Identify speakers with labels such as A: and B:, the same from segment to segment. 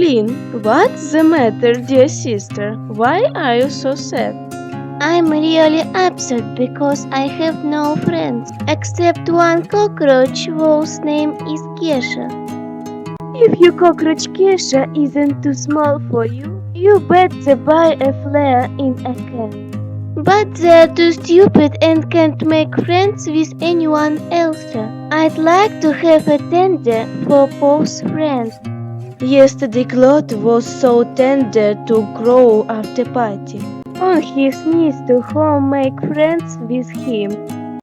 A: Howlin, what's the matter, dear sister? Why are you so sad?
B: I'm really upset because I have no friends except one cockroach whose name is Kesha.
A: If your cockroach Kesha isn't too small for you, you better buy a flare in a can.
B: But they're too stupid and can't make friends with anyone else. I'd like to have a tender for both friends.
A: Yesterday Claude was so tender to grow after party. On his knees to home make friends with him.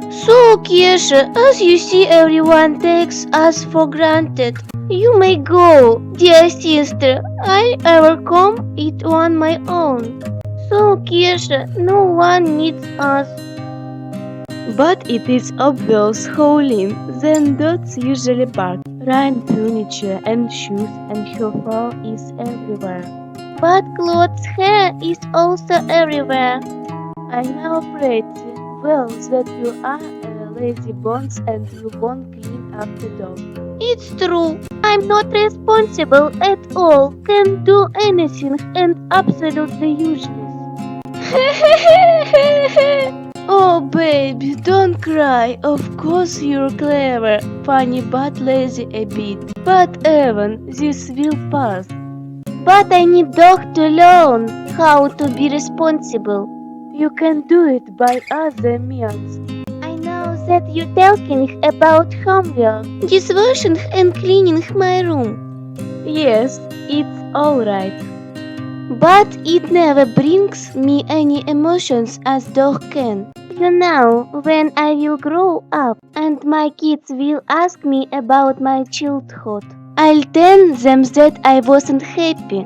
B: So, Kesha, as you see, everyone takes us for granted. You may go, dear sister. I will come it on my own. So, Kesha, no one needs us.
A: But it is obvious, Howlin, then dogs usually bark. Ryan furniture and shoes and her fur is everywhere.
B: But Claude's hair is also everywhere.
A: I know, pretty well that you are a lazy bones and you won't clean up the dog.
B: It's true. I'm not responsible at all. Can't do anything and absolutely useless.
A: Oh, baby, don't cry. Of course you're clever, funny but lazy a bit. But Evan, this will pass.
B: But I need dog to learn how to be responsible.
A: You can do it by other means.
B: I know that you're talking about homework, dishwashing and cleaning my room.
A: Yes, it's alright.
B: But it never brings me any emotions as dog can. You know, when I will grow up and my kids will ask me about my childhood, I'll tell them that I wasn't happy.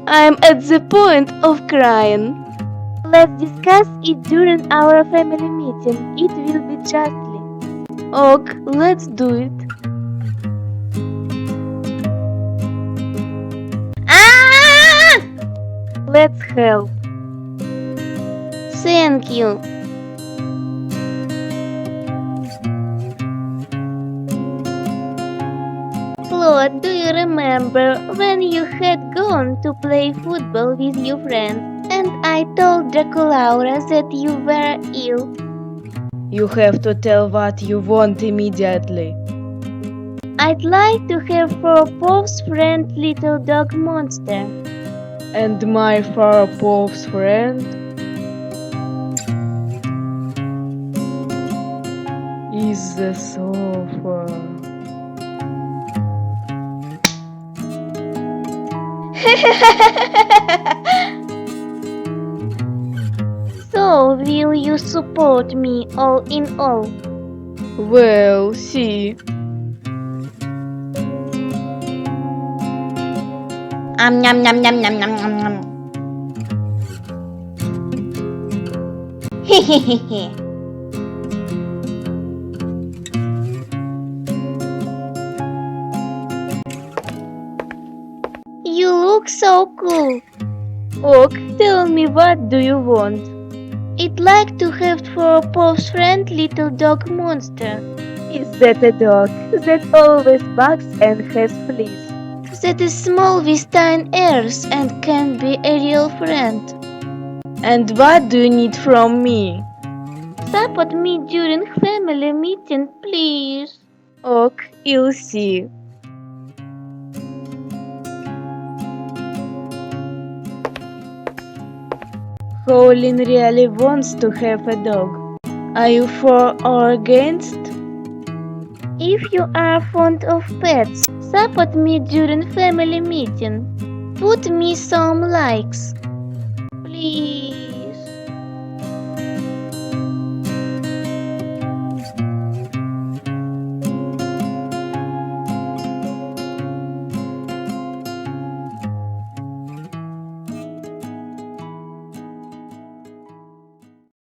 A: I'm at the point of crying.
B: Let's discuss it during our family meeting. It will be justly.
A: Ok, let's do it.
B: Ah!
A: Let's help.
B: Thank you. Claude, do you remember when you had gone to play football with your friends and I told Draculaura that you were ill?
A: You have to tell what you want immediately.
B: I'd like to have for Pov's friend little dog monster.
A: And my far Pov's friend is the sofa.
B: So, will you support me all in all?
A: Well, see.
B: Nom nom nom nom nom nom nom. Hehehehe. You look so cool.
A: Ok, tell me what do you want?
B: I'd like to have for Pov's friend little dog monster.
A: Is that a dog that always barks and has fleas?
B: That is small with tiny ears and can be a real friend.
A: And what do you need from me?
B: Support me during family meeting, please.
A: Ok, you'll see. Howlin really wants to have a dog. Are you for or against?
B: If you are fond of pets, support me during family meeting. Put me some likes.